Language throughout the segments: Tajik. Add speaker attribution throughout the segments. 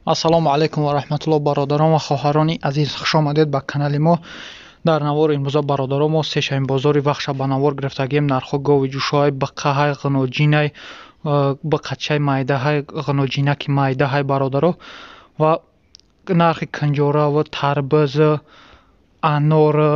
Speaker 1: ассалому алайкум ва раҳматуллоҳ бародарон ва хоҳарони азиз, хуш омадед ба канали мо. дар навори имрӯза бародарон мо сешаин бозори вахша ба навор гирифтагем. нархҳо гови ҷӯшоҳай биқаҳай ғиноҷинай биқачай майдаҳай ғиноҷинаки майдаҳай бародаро ва нархи канҷора ва тарбуза анора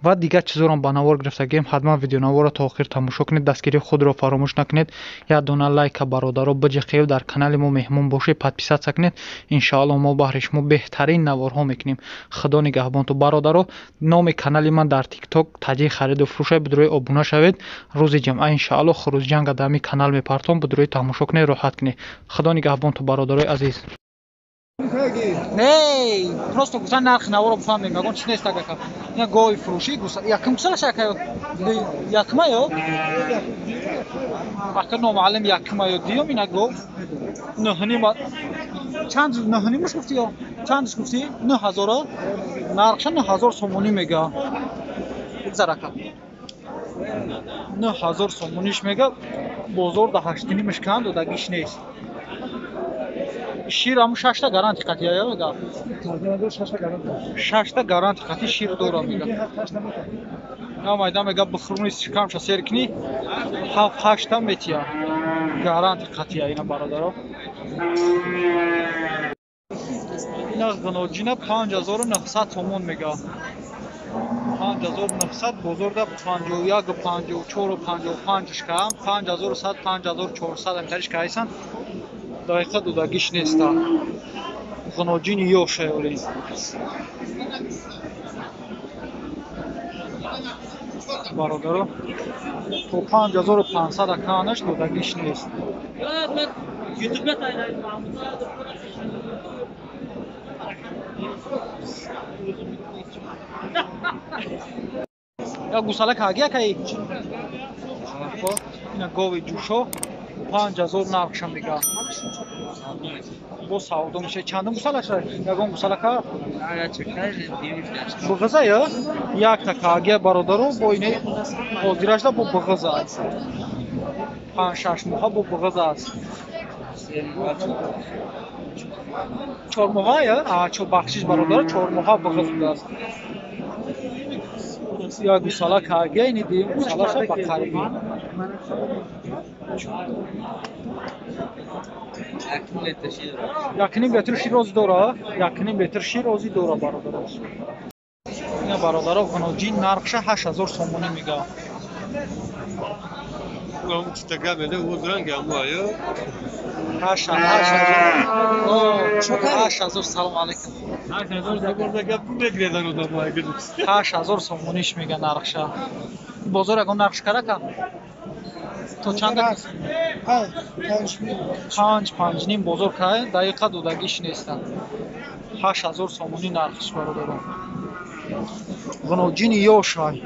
Speaker 1: ва дигар чизорам ба навор гирифтагем. ҳатман видеонаворро то охир тамошо кунед. дастгирии худро фаромӯш накунед. як дона лайка бародаро биҷиқев. дар канали мо меҳмон бошед, подписатсия кунед. иншоалло мо баҳри шумо беҳтарин наворҳо мекунем. худо нигаҳбонтон бародаро. номи канали ман дар тикток таҷи хариду фурӯшай. бидурӯи обуна шавед. рӯзи ҷумъа иншоалло хурӯзҷанга дар ҳамин канал мепартом. бидурӯи тамошо кунед, роҳат кунед. худо нигаҳбонтон бародарои азиз. Эй, просто гусан нарх наворо бифаҳмем. Ягон чиз нест агака. Ина гови фурӯшӣ гусан. Якм гусалаш якаё? Якмаё? Ака номаълим якмаё диём ина гов. Нӯҳнима. Чанд нӯҳнимаш гуфтӣ ё? Чандаш гуфтӣ? 9000-а? Нархша 9000 сомонӣ мега. Зарака. 9000 сомониш мега. Бозор да 8-нимаш кам додагиш нест. شیر هم 6 تا گارانتی قطعی یا میگه 6 تا گارانتی قطعی شیر دورم میگه یا مایدام میگه بخورونیست کم شا سیر کنی 7-8 تا میتیا گارانتی قطعی اینا برادرها اینا غنوجینا 5900 تومان میگه 5900 بزرگ 51 54 و 55 کم 5100 5400 امتریش که هستن دقیقه دودگیش نیست غنوجینی یو شایورین برادرو تو 5500 اکانش دودگیش نیست یا گوساله که آگیا که اینا گوی جوشو 5000 нархша мега. Бо савдо миша. Чандум гусалаша? Ягон гусалака? Буғаза ё? Як така агия бародаро бо ини ҳозирашда бо буғаза аст. 5-6 моҳа бо буғаза аст. 4 моҳа ё? Чо бахшиш бародаро 4 моҳа буғаз будааст. Я гусалака агия ини дим гусалаша ба қариби. Якним литр шир рози дора? Якним литр шир рози дора бародаро. Ина бародаро ғиноҷин нархша 8000 сомонӣ мега.
Speaker 2: Ам читага меде озранг амоё.
Speaker 1: 8000 салом алейкум. 8000 сомониш мега нархша. Бозор ягон нархш карака? То чанда? 5 ним бозор кай, дақиқа дудагиш неста. 8000 сомонӣ нархш бародаро. ғиноҷини ёшай.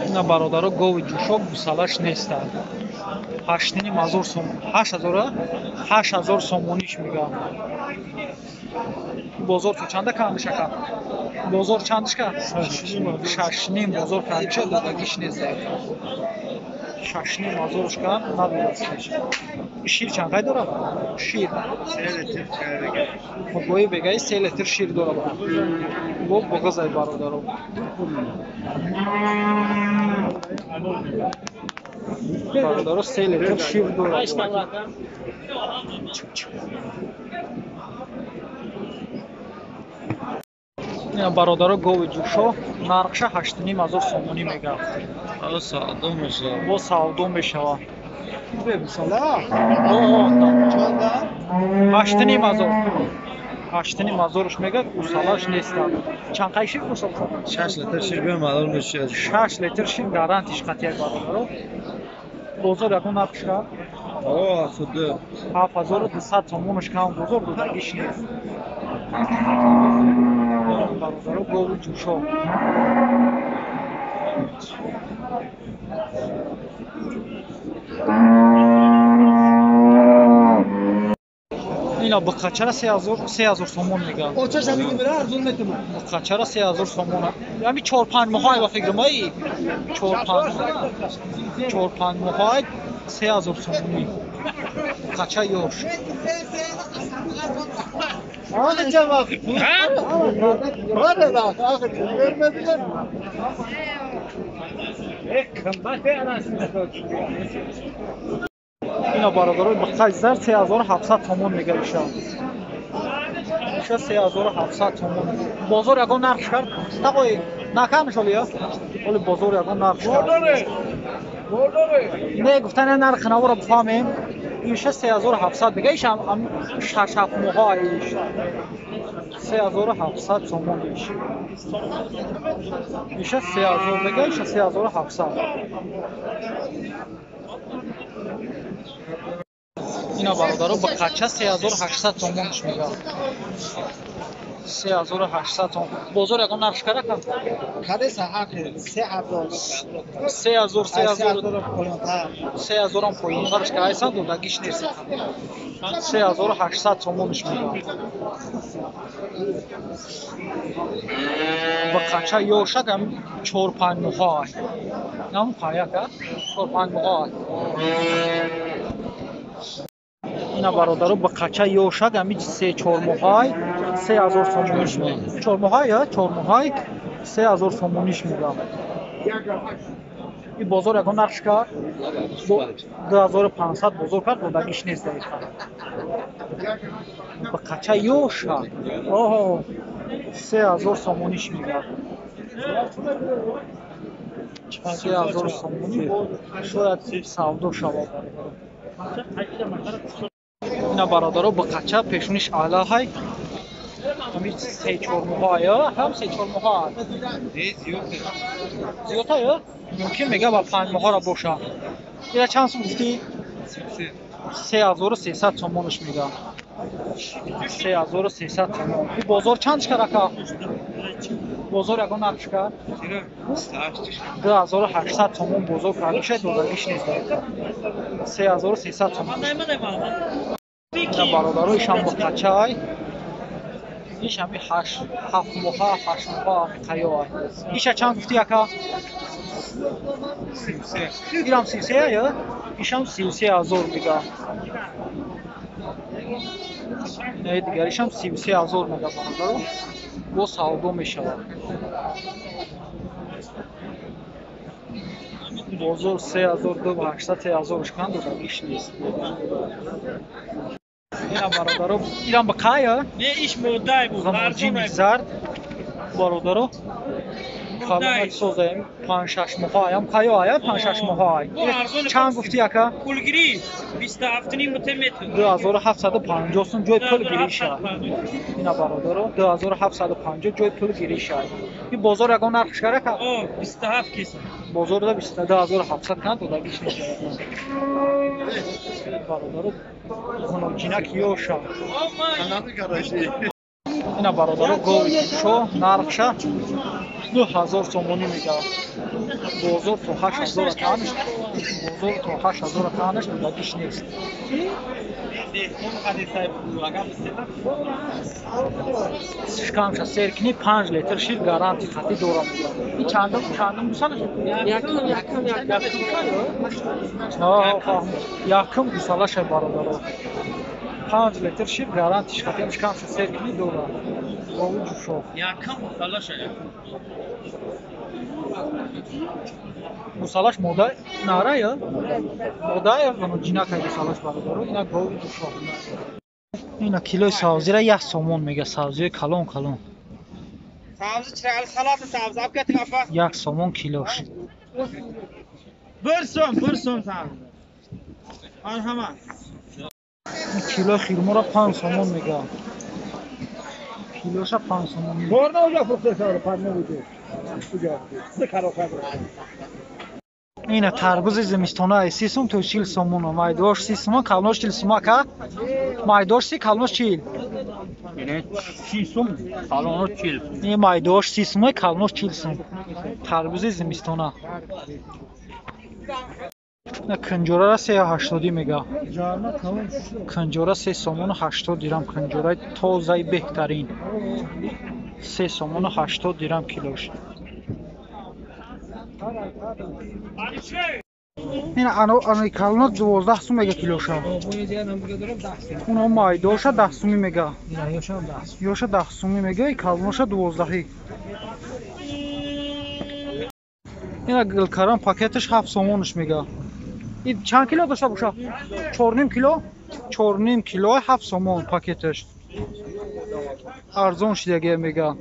Speaker 1: ина бародаро гови ҷӯшок гусалаш неста. 8000 сом. 8000 сомониш мега. бозор то чанда кандишака? бозор чандишка? 6 бозор кандиша додагиш неста. 6500 кам надодаст. шир чанқай дора? Шир 3 литр чайга. Богои бегай 3 литр шир дора. Бо буғазай бародаро. бародаро 3 литр шир дора. ина бародаро гови ҷӯшо нархша 8500 сомонӣ мега. Бо савдо мешава. 8500 мега гусалаш неста. Чанқай шир гусал?
Speaker 2: 6 литр шир бем малол мешад.
Speaker 1: 6 литр шир гарантиш қатъияк бародаро. бозор ягон нархша? 7200 сомонаш кам бозор додагиш нест. бародаро гови ҷӯшо. اینا بقچه 3000 سومون میگم.
Speaker 3: اوچش هم میگه ارزون میتونم.
Speaker 1: بقچه 3000 سومون. یعنی 4-5 ماه با فکر مایی 4-5 ماه 3000 سومونی. بقچه یوش.
Speaker 3: آن چه وقت؟ آره آخر vermediler mi?
Speaker 1: اینا برادرای بقچه 3700 تومان میگه ایشان. ایشان 3700 تومان. بازار یگان نرخ کرد. تقوی نکم شد یا؟ ولی بازار یگان نرخ کرد. نه گفتن نرخ نو رو بفهمیم. ایشان 3700 میگه ایشان 6 ماه ایش. 3700 تومان ایش. ایشان 3000 میگه ایشان 3700. اینا برادرها با قچه 3800 تومانش میگه. 3800 تومان. بازار یکم نرخش کرده کن.
Speaker 3: Kare saat 3000.
Speaker 1: 3000 هم پایین‌ترش که ایسان دودگیش نیست. 3800 تومانش میگه. با قچه یوشک هم 4-5 ماه. نام پایا که 4-5 ماه. اینا برادرها با قچه یوشک همیچ 3-4 ماه 3000 تومانیش میگم. 4 ماه یا 4 ماه 3000 تومانیش میگم. این بازار یکم نرخش کرد 2500 بازار کرد دودگیش نیست دقیقا. با قچه یوشک 3000 تومانیش میگم. 3000 تومانی شاید سودا شود. اینا برادرها با قچه پیشونیش اعلی های همین 3-4 ماه یا هم 3-4 ماه زیاده یا ممکن میگه با 5 ماه را باشه. اینا چند سوم گفتی 3300 تومانش میگه. 3300 تومان. این بازار چندش کرده که بازار یکم نرخش کرد 2800 تومان بازار کرده شد دودگیش نیست. 3300 تومان. اینا برادرایش هم با قچه های ایش همی 7 ماه 8 ماه قیاه. ایش چند گفتی یکا 33. ایرام 33 یا ایش هم 33000 میگه. نه دیگریش هم 33000 میگه برادر. با سودا میشود. بازار 3200 3000 کند دودگیش نیست. اینا برادرها ایران بقایا؟
Speaker 4: نه ایش مودای بود.
Speaker 1: زمانجی زرد برادرها کلمت سوزایم 5-6 ماه هم قایا آیا 5-6 ماه. چند گفتی یکا؟
Speaker 4: پولگیری 27 متر.
Speaker 1: 2750 سون جای پول گیری شد. اینا برادرها 2750 جای پول گیری شد. این بازار یکم نرخش کرده که
Speaker 4: 27 کیسه.
Speaker 1: بازار دا 22700 کند دودگیش نیست. برادرها خنوچینک یوشا. اینا برادرها گوی شو نرخش 2000 تومانی میگه. بازار تو 8000 کانش. بازار تو 8000 کانش دودگیش نیست. شکمش سرکنی 5 لیتر شیر گارانتی خطی دورم میگه. این چندم دوستانش؟ یکم دوستانش برادرها 5 لیتر شیر گارانتیش خطی هم شکمش سرکنی دورم. گوی شو.
Speaker 4: یکم دوستانش.
Speaker 1: دوستانش مودا ناره یا؟ مودا یا منو جینا که دوستانش برادرها اینا گوی شو. اینا کیلوی سبزی را 1 سومون میگه. سبزی کلون.
Speaker 4: Sabzı çırağlı salatı sabzı. Ab getir kafa.
Speaker 1: 1 سومون کیلوش.
Speaker 4: 1 som sabzı. Al hemen.
Speaker 1: کیلو خیرمو را 5 سومون میگه. کیلوش 5 سومون میگه.
Speaker 3: Orada olacak profesör panne buydu. Bu geldi. Size karokan.
Speaker 1: اینا تربوز زمستانه 30 سوم تو 40 سومون. مایداش 30 سوم کلونش 40 سوم که مایداش 30 کلونش 40.
Speaker 4: Yine 6 som salonu çil.
Speaker 1: این مایداش 30 سوم کلونش 40 سوم. تربوز زمستانه. نه کنجوره را 380 میگه.
Speaker 3: Canına kavun şişti.
Speaker 1: کنجوره 3 سومون و 80 درم کنجوره تازه بهترین 3 سومون و 80 درم کیلوش. این انو کالنا 12 سوم میگه کیلوش.
Speaker 3: Bu yediğe ben burada durup dahsin.
Speaker 1: اونو مایدوش 10 سومی میگه.
Speaker 3: Ya yaşam dahsin.
Speaker 1: یوش 10 سومی میگه کالنوش 12. اینا گلکاران پاکتش 7 سومونش میگه. این چند کیلو داشته باشه؟ 4.5 کیلو؟ 4.5 کیلو 7 سومون پاکتش. ارزون شده میگه.